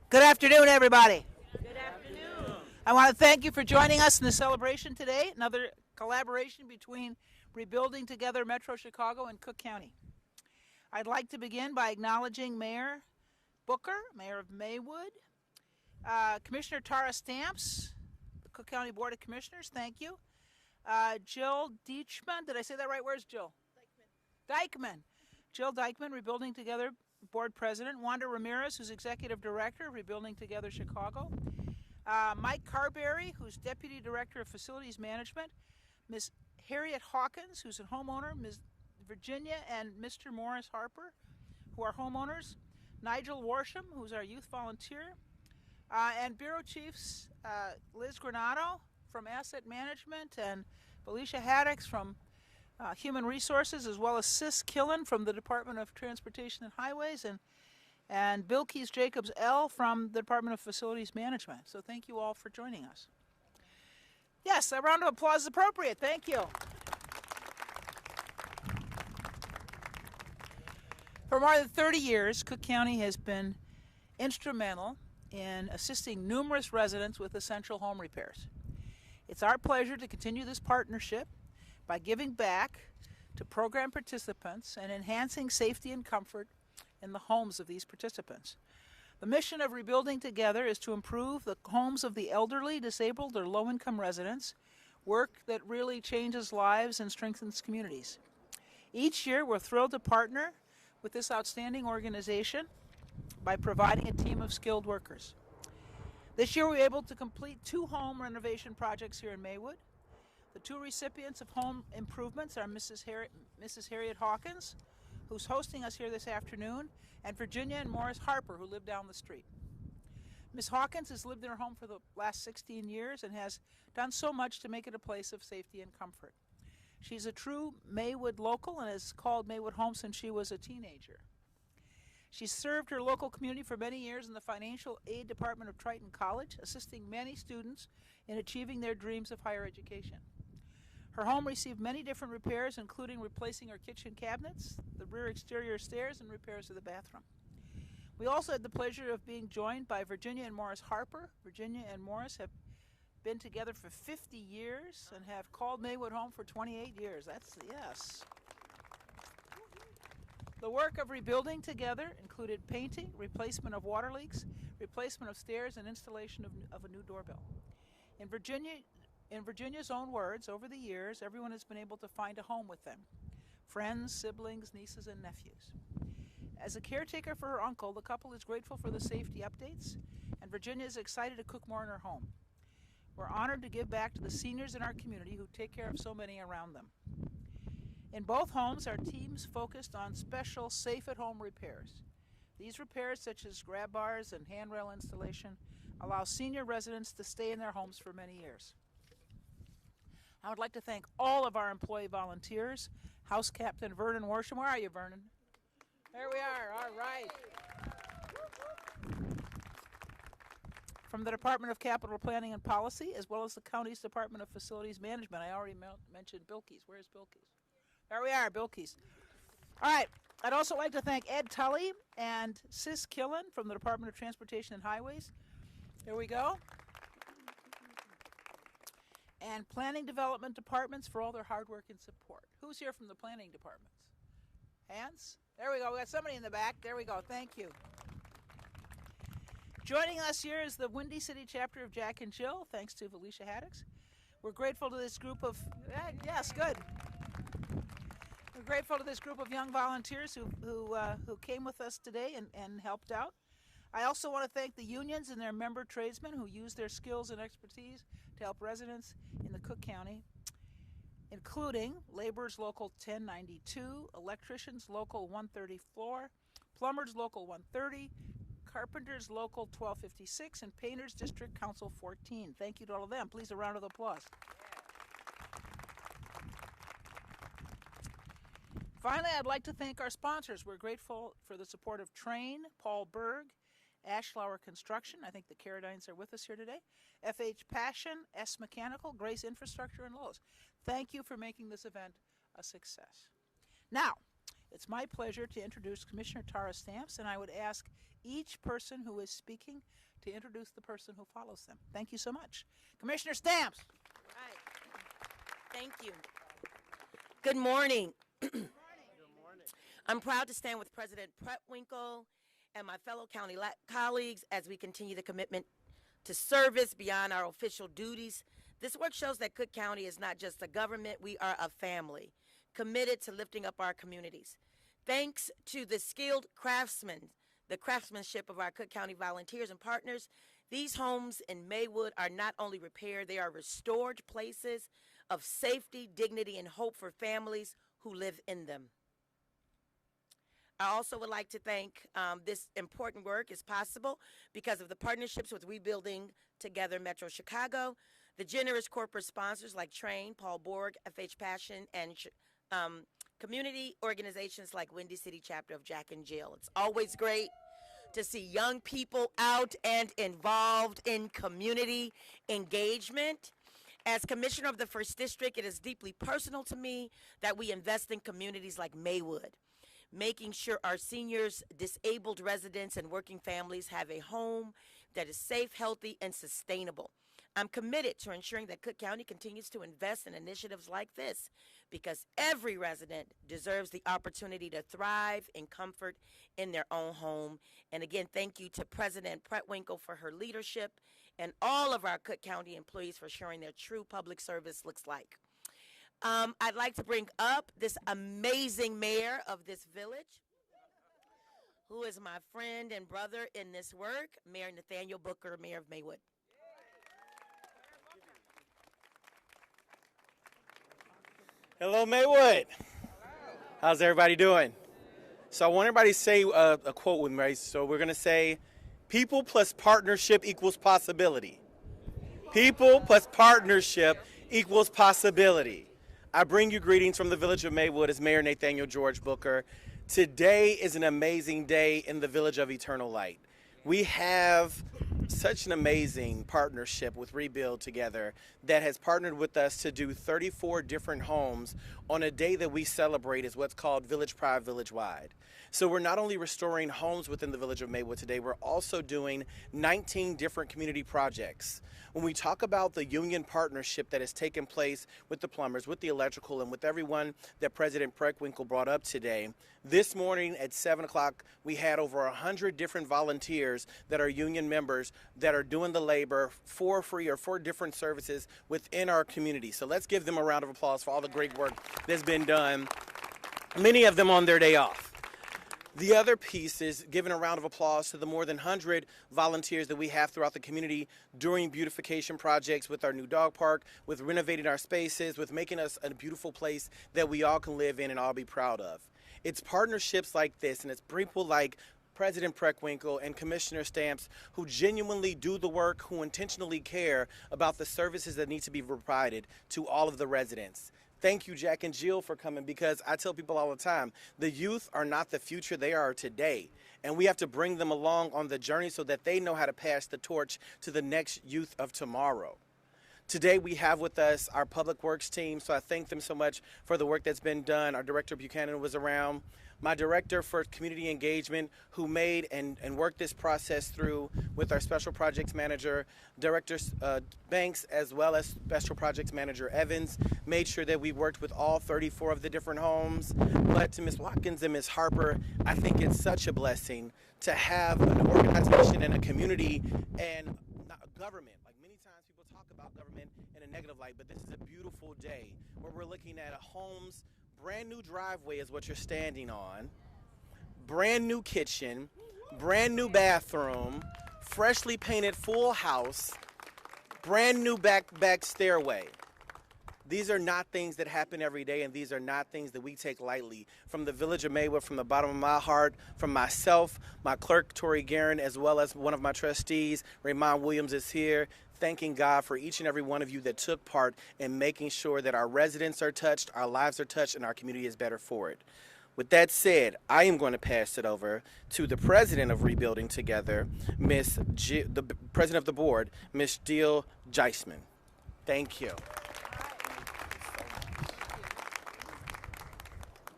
Good afternoon, everybody. Good afternoon. I want to thank you for joining us in the celebration today, another collaboration between Rebuilding Together Metro Chicago and Cook County. I'd like to begin by acknowledging Mayor Booker, Mayor of Maywood, Commissioner Tara Stamps, the Cook County Board of Commissioners, thank you. Jill Deitchman, did I say that right? Where's Jill? Dykeman. Jill Dykeman, Rebuilding Together Board President. Wanda Ramirez, who's Executive Director of Rebuilding Together Chicago. Mike Carberry, who's Deputy Director of Facilities Management. Ms. Harriet Hawkins, who's a homeowner. Ms. Virginia and Mr. Morris Harper, who are homeowners. Nigel Warsham, who's our youth volunteer. And Bureau Chiefs Liz Granado from Asset Management and Felicia Haddix from Human Resources, as well as Sis Killen from the Department of Transportation and Highways, and Bill Keys Jacobs L. from the Department of Facilities Management. So thank you all for joining us. Yes, a round of applause is appropriate. Thank you. For more than 30 years, Cook County has been instrumental in assisting numerous residents with essential home repairs. It's our pleasure to continue this partnership by giving back to program participants and enhancing safety and comfort in the homes of these participants. The mission of Rebuilding Together is to improve the homes of the elderly, disabled, or low-income residents, work that really changes lives and strengthens communities. Each year, we're thrilled to partner with this outstanding organization by providing a team of skilled workers. This year, we were able to complete 2 home renovation projects here in Maywood. The 2 recipients of home improvements are Mrs. Harriet Hawkins, who's hosting us here this afternoon, and Virginia and Morris Harper, who live down the street. Ms. Hawkins has lived in her home for the last 16 years and has done so much to make it a place of safety and comfort. She's a true Maywood local and has called Maywood home since she was a teenager. She's served her local community for many years in the financial aid department of Triton College, assisting many students in achieving their dreams of higher education. Her home received many different repairs, including replacing her kitchen cabinets, the rear exterior stairs, and repairs to the bathroom. We also had the pleasure of being joined by Virginia and Morris Harper. Virginia and Morris have been together for 50 years and have called Maywood home for 28 years. That's yes. The work of Rebuilding Together included painting, replacement of water leaks, replacement of stairs, and installation of a new doorbell. In Virginia's own words, over the years, everyone has been able to find a home with them. Friends, siblings, nieces, and nephews. As a caretaker for her uncle, the couple is grateful for the safety updates, and Virginia is excited to cook more in her home. We're honored to give back to the seniors in our community who take care of so many around them. In both homes, our teams focused on special safe-at-home repairs. These repairs, such as grab bars and handrail installation, allow senior residents to stay in their homes for many years. I would like to thank all of our employee volunteers, House Captain Vernon Worsham. Where are you, Vernon? There we are. All right. From the Department of Capital Planning and Policy, as well as the county's Department of Facilities Management. I already mentioned Bill Keys. Where's Bill Keys? There we are, Bill Keys. All right. I'd also like to thank Ed Tully and Sis Killen from the Department of Transportation and Highways. Here we go. And Planning Development Departments for all their hard work and support. Who's here from the Planning Departments? Hands? There we go. We got somebody in the back. There we go. Thank you. Joining us here is the Windy City chapter of Jack and Jill, thanks to Felicia Haddix. We're grateful to this group of, yes, good. We're grateful to this group of young volunteers who came with us today and helped out. I also want to thank the unions and their member tradesmen who use their skills and expertise to help residents in the Cook County, including Laborers Local 1092, Electricians Local 134, Plumbers Local 130, Carpenters Local 1256, and Painters District Council 14. Thank you to all of them. Please, a round of applause. Finally, I'd like to thank our sponsors. We're grateful for the support of Train, Paul Berg, Ashflower Construction. I think the Carradines are with us here today. FH Passion, S Mechanical, Grace Infrastructure, and Lowe's. Thank you for making this event a success. Now, It's my pleasure to introduce Commissioner Tara Stamps, and I would ask each person who is speaking to introduce the person who follows them. Thank you so much. Commissioner Stamps. Right. Thank you. Good morning. I'm proud to stand with President Preckwinkle and my fellow county colleagues as we continue the commitment to service beyond our official duties. This work shows that Cook County is not just a government, we are a family, committed to lifting up our communities. Thanks to the skilled craftsmen, the craftsmanship of our Cook County volunteers and partners, these homes in Maywood are not only repaired, they are restored places of safety, dignity, and hope for families who live in them. I also would like to thank this important work is possible because of the partnerships with Rebuilding Together Metro Chicago, the generous corporate sponsors like Train, Paul Borg, FH Passion, and community organizations like Windy City Chapter of Jack and Jill. It's always great to see young people out and involved in community engagement. As Commissioner of the 1st District, it is deeply personal to me that we invest in communities like Maywood, making sure our seniors, disabled residents, and working families have a home that is safe, healthy, and sustainable. I'm committed to ensuring that Cook County continues to invest in initiatives like this because every resident deserves the opportunity to thrive in comfort in their own home. And again, thank you to President Preckwinkle for her leadership and all of our Cook County employees for showing their true public service looks like. I'd like to bring up this amazing mayor of this village, who is my friend and brother in this work, Mayor Nathaniel Booker, Mayor of Maywood. Hello, Maywood. How's everybody doing? So I want everybody to say a quote with me, right? So we're going to say, people plus partnership equals possibility. People plus partnership equals possibility. I bring you greetings from the village of Maywood as Mayor Nathaniel George Booker. Today is an amazing day in the village of Eternal Light. We have such an amazing partnership with Rebuild Together that has partnered with us to do 34 different homes on a day that we celebrate as what's called Village Pride Village Wide. So we're not only restoring homes within the village of Maywood today, we're also doing 19 different community projects. When we talk about the union partnership that has taken place with the plumbers, with the electrical, and with everyone that President Preckwinkle brought up today, this morning at 7 o'clock, we had over 100 different volunteers that are union members that are doing the labor for free or for different services within our community. So let's give them a round of applause for all the great work that's been done, many of them on their day off. The other piece is giving a round of applause to the more than 100 volunteers that we have throughout the community doing beautification projects with our new dog park, with renovating our spaces, with making us a beautiful place that we all can live in and all be proud of. It's partnerships like this, and it's people like President Preckwinkle and Commissioner Stamps who genuinely do the work, who intentionally care about the services that need to be provided to all of the residents. Thank you, Jack and Jill, for coming, because I tell people all the time, the youth are not the future, they are today. And we have to bring them along on the journey so that they know how to pass the torch to the next youth of tomorrow. Today we have with us our Public Works team, so I thank them so much for the work that's been done. Our Director Buchanan was around. My Director for Community Engagement, who made and worked this process through with our Special Projects Manager, Director Banks, as well as Special Projects Manager Evans, made sure that we worked with all 34 of the different homes. But to Ms. Watkins and Ms. Harper, I think it's such a blessing to have an organization and a community and not a government. Like many times people talk about government in a negative light, but this is a beautiful day where we're looking at a home's brand new driveway is what you're standing on, brand new kitchen, brand new bathroom, freshly painted full house, brand new back stairway. These are not things that happen every day, and these are not things that we take lightly. From the village of Maywood, from the bottom of my heart, from myself, my clerk, Tori Guerin, as well as one of my trustees, Raymond Williams, is here, thanking God for each and every one of you that took part in making sure that our residents are touched, our lives are touched, and our community is better for it. With that said, I am going to pass it over to the president of Rebuilding Together, the president of the board, Ms. Jill Geisman. Thank you.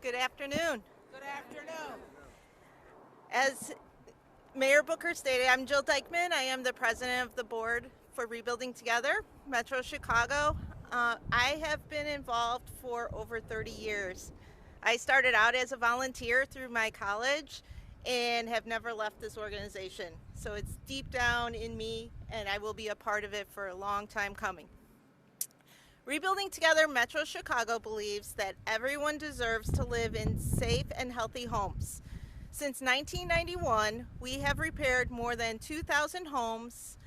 Good afternoon. Good afternoon. As Mayor Booker stated, I'm Jill Dykman. I am the president of the board for Rebuilding Together, Metro Chicago. I have been involved for over 30 years. I started out as a volunteer through my college and have never left this organization. So it's deep down in me, and I will be a part of it for a long time coming. Rebuilding Together Metro Chicago believes that everyone deserves to live in safe and healthy homes. Since 1991, we have repaired more than 2,000 homes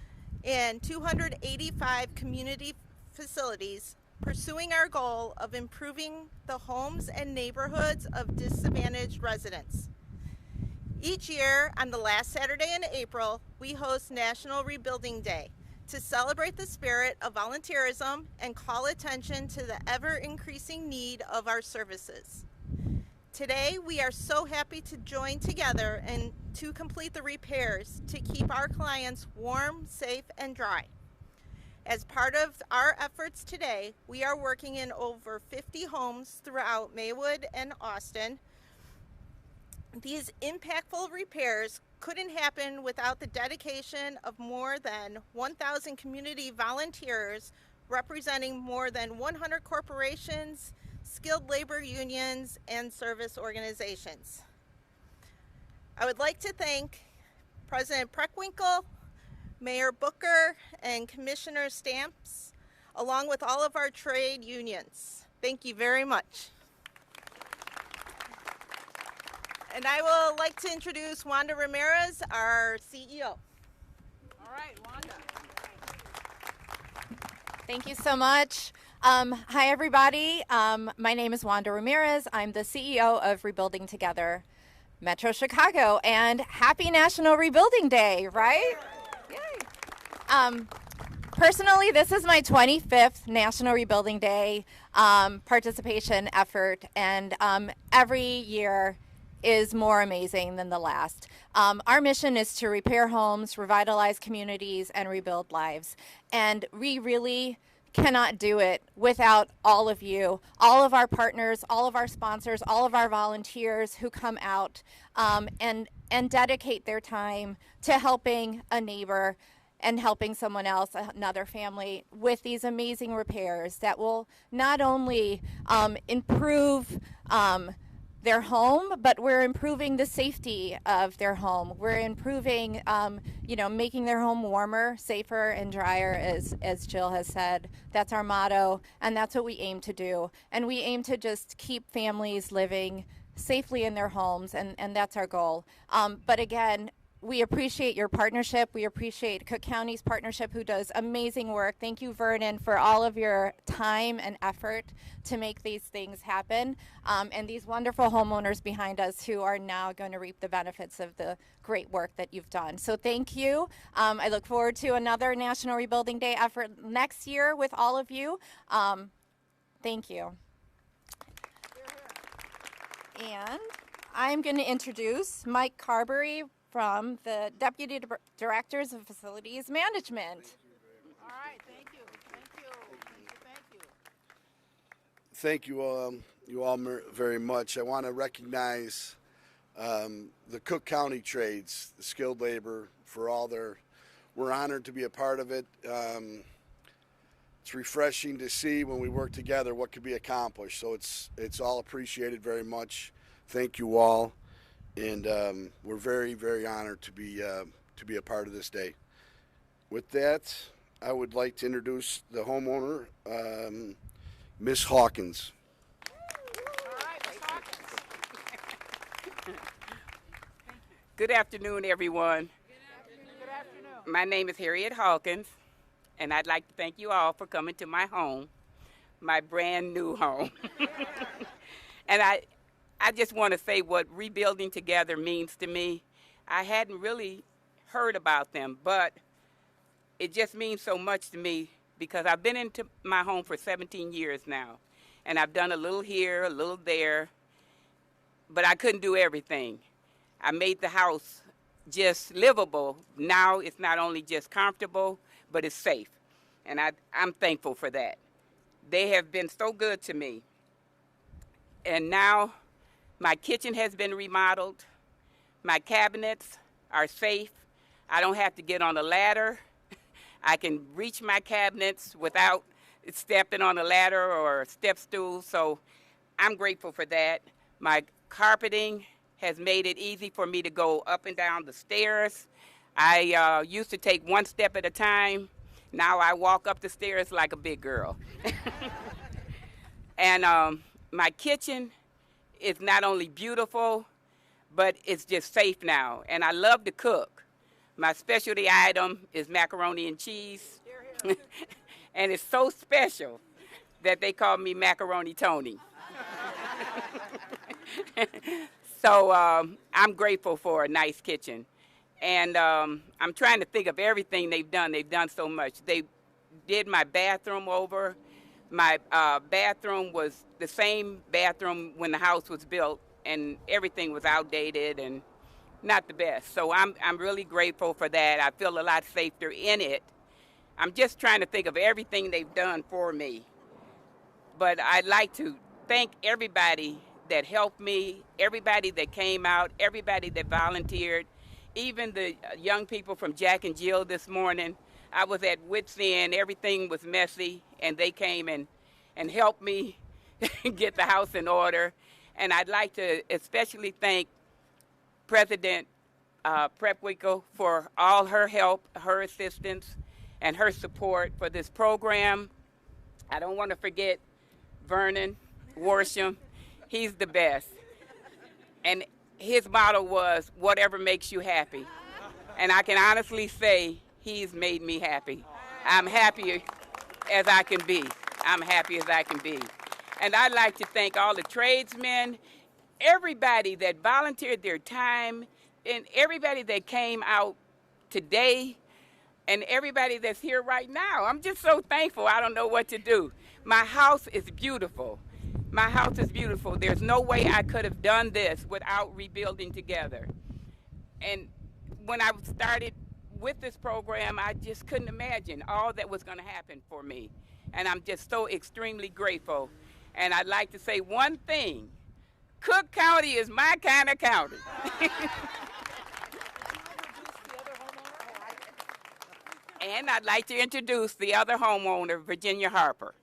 and 285 community facilities, pursuing our goal of improving the homes and neighborhoods of disadvantaged residents. Each year, on the last Saturday in April, we host National Rebuilding Day to celebrate the spirit of volunteerism and call attention to the ever-increasing need of our services. Today, we are so happy to join together and to complete the repairs to keep our clients warm, safe, and dry. As part of our efforts today, we are working in over 50 homes throughout Maywood and Austin. These impactful repairs couldn't happen without the dedication of more than 1,000 community volunteers representing more than 100 corporations, skilled labor unions, and service organizations. I would like to thank President Preckwinkle, Mayor Booker, and Commissioner Stamps, along with all of our trade unions. Thank you very much. And I would like to introduce Wanda Ramirez, our CEO. All right, Wanda. Thank you so much. Hi, everybody. My name is Wanda Ramirez. I'm the CEO of Rebuilding Together Metro Chicago, and happy National Rebuilding Day, right? Yay. Personally, this is my 25th National Rebuilding Day participation effort, and every year is more amazing than the last. Our mission is to repair homes, revitalize communities, and rebuild lives. And we really cannot do it without all of you, all of our partners, all of our sponsors, all of our volunteers who come out and dedicate their time to helping a neighbor and helping someone else, another family, with these amazing repairs that will not only improve their home, but we're improving the safety of their home. We're improving, making their home warmer, safer, and drier, as Jill has said. That's our motto, and that's what we aim to do. And we aim to just keep families living safely in their homes, and that's our goal. But again, we appreciate your partnership. We appreciate Cook County's partnership, who does amazing work. Thank you, Vernon, for all of your time and effort to make these things happen. And these wonderful homeowners behind us who are now going to reap the benefits of the great work that you've done. So thank you. I look forward to another National Rebuilding Day effort next year with all of you. Thank you. And I'm going to introduce Mike Carberry from the Deputy Directors of Facilities Management. All right, thank you. Thank you. Thank you all very much. I want to recognize the Cook County trades, the skilled labor, for all we're honored to be a part of it. It's refreshing to see when we work together what could be accomplished. So it's all appreciated very much. Thank you all. And we're very, very honored to be a part of this day. With that, I would like to introduce the homeowner, Miss Hawkins. All right, Ms. Hawkins. Good afternoon, everyone. Good afternoon. My name is Harriet Hawkins, and I'd like to thank you all for coming to my home, my brand new home. And I just want to say what Rebuilding Together means to me. I hadn't really heard about them, but it just means so much to me because I've been into my home for 17 years now, and I've done a little here, a little there, but I couldn't do everything. I made the house just livable. Now it's not only just comfortable, but it's safe, and I'm thankful for that. They have been so good to me, and now My kitchen has been remodeled. My cabinets are safe. I don't have to get on a ladder. I can reach my cabinets without stepping on a ladder or a step stool, so I'm grateful for that. My carpeting has made it easy for me to go up and down the stairs. I used to take one step at a time. Now I walk up the stairs like a big girl. And my kitchen is not only beautiful, but it's just safe now. And I love to cook. My specialty item is macaroni and cheese. And it's so special that they call me Macaroni Tony. So I'm grateful for a nice kitchen. And I'm trying to think of everything they've done. They've done so much. They did my bathroom over. My bathroom was the same bathroom when the house was built, and everything was outdated and not the best. So I'm really grateful for that. I feel a lot safer in it. I'm just trying to think of everything they've done for me. But I'd like to thank everybody that helped me, everybody that came out, everybody that volunteered, even the young people from Jack and Jill this morning. I was at wit's end. Everything was messy, and they came and helped me get the house in order. And I'd like to especially thank President Preckwinkle for all her help, her assistance, and her support for this program. I don't want to forget Vernon Worsham. He's the best. And his motto was, whatever makes you happy. And I can honestly say he's made me happy. I'm happy as I can be. I'm happy as I can be. And I'd like to thank all the tradesmen, everybody that volunteered their time, and everybody that came out today, and everybody that's here right now. I'm just so thankful. I don't know what to do. My house is beautiful. My house is beautiful. There's no way I could have done this without rebuilding together. And when I started with this program, I just couldn't imagine all that was going to happen for me. And I'm just so extremely grateful. And I'd like to say one thing. Cook County is my kind of county. And I'd like to introduce the other homeowner, Virginia Harper.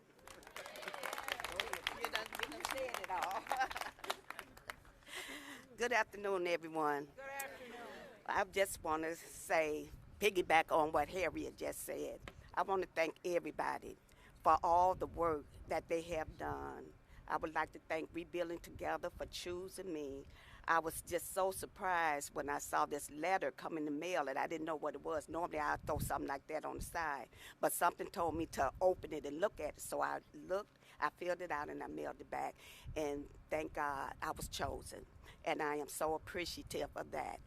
Good afternoon, everyone. Good afternoon. I just want to say, piggyback on what Harriet just said. I want to thank everybody for all the work that they have done. I would like to thank Rebuilding Together for choosing me. I was just so surprised when I saw this letter come in the mail and I didn't know what it was. Normally I'd throw something like that on the side, but something told me to open it and look at it. So I looked, I filled it out, and I mailed it back. And thank God I was chosen. And I am so appreciative of that.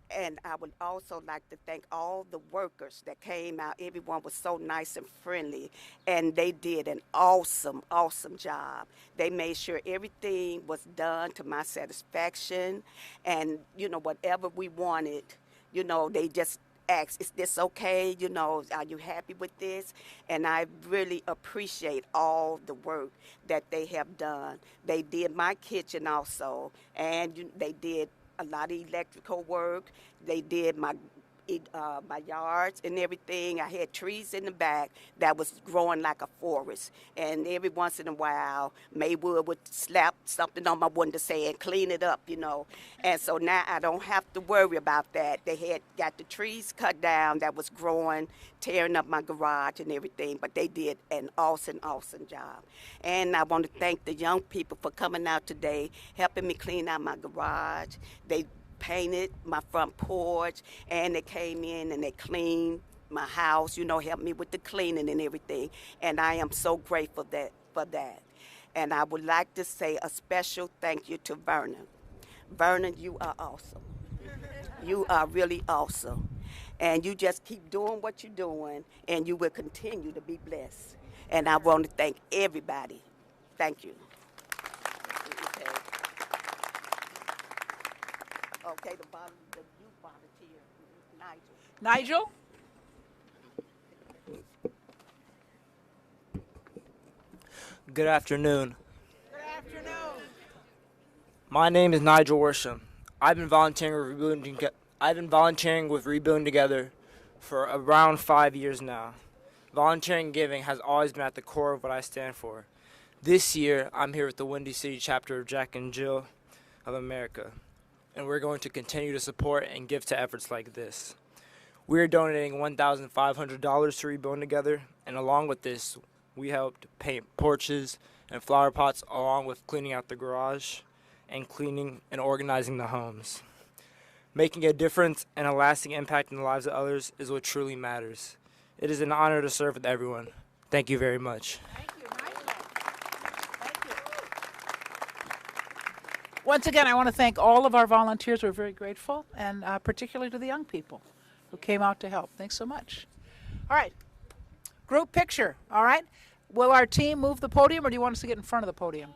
And I would also like to thank all the workers that came out. Everyone was so nice and friendly, and they did an awesome, awesome job. They made sure everything was done to my satisfaction, and, you know, whatever we wanted, you know, they just asked, is this okay? You know, are you happy with this? And I really appreciate all the work that they have done. They did my kitchen also, and they did a lot of electrical work. They did my yards and everything. I had trees in the back that was growing like a forest. And every once in a while, Maywood would slap something on my window and clean it up, you know. And so now I don't have to worry about that. They had got the trees cut down that was growing, tearing up my garage and everything. But they did an awesome, awesome job. And I want to thank the young people for coming out today, helping me clean out my garage. They painted my front porch, and they came in and they cleaned my house, you know, helped me with the cleaning and everything. And I am so grateful for that. And I would like to say a special thank you to Vernon. Vernon, you are awesome. You are really awesome. And you just keep doing what you're doing, and you will continue to be blessed. And I want to thank everybody. Thank you. Okay, the youth volunteer, Nigel. Nigel? Good afternoon. Good afternoon. My name is Nigel Worsham. I've been volunteering with Rebuilding Together for around 5 years now. Volunteering and giving has always been at the core of what I stand for. This year, I'm here with the Windy City chapter of Jack and Jill of America, and we're going to continue to support and give to efforts like this. We are donating $1,500 to Rebuilding Together, and along with this, we helped paint porches and flower pots, along with cleaning out the garage and cleaning and organizing the homes. Making a difference and a lasting impact in the lives of others is what truly matters. It is an honor to serve with everyone. Thank you very much. Thank you, Michael. Thank you. Once again, I want to thank all of our volunteers. We're very grateful, and particularly to the young people who came out to help. Thanks so much. All right, group picture, all right? Will our team move the podium, or do you want us to get in front of the podium?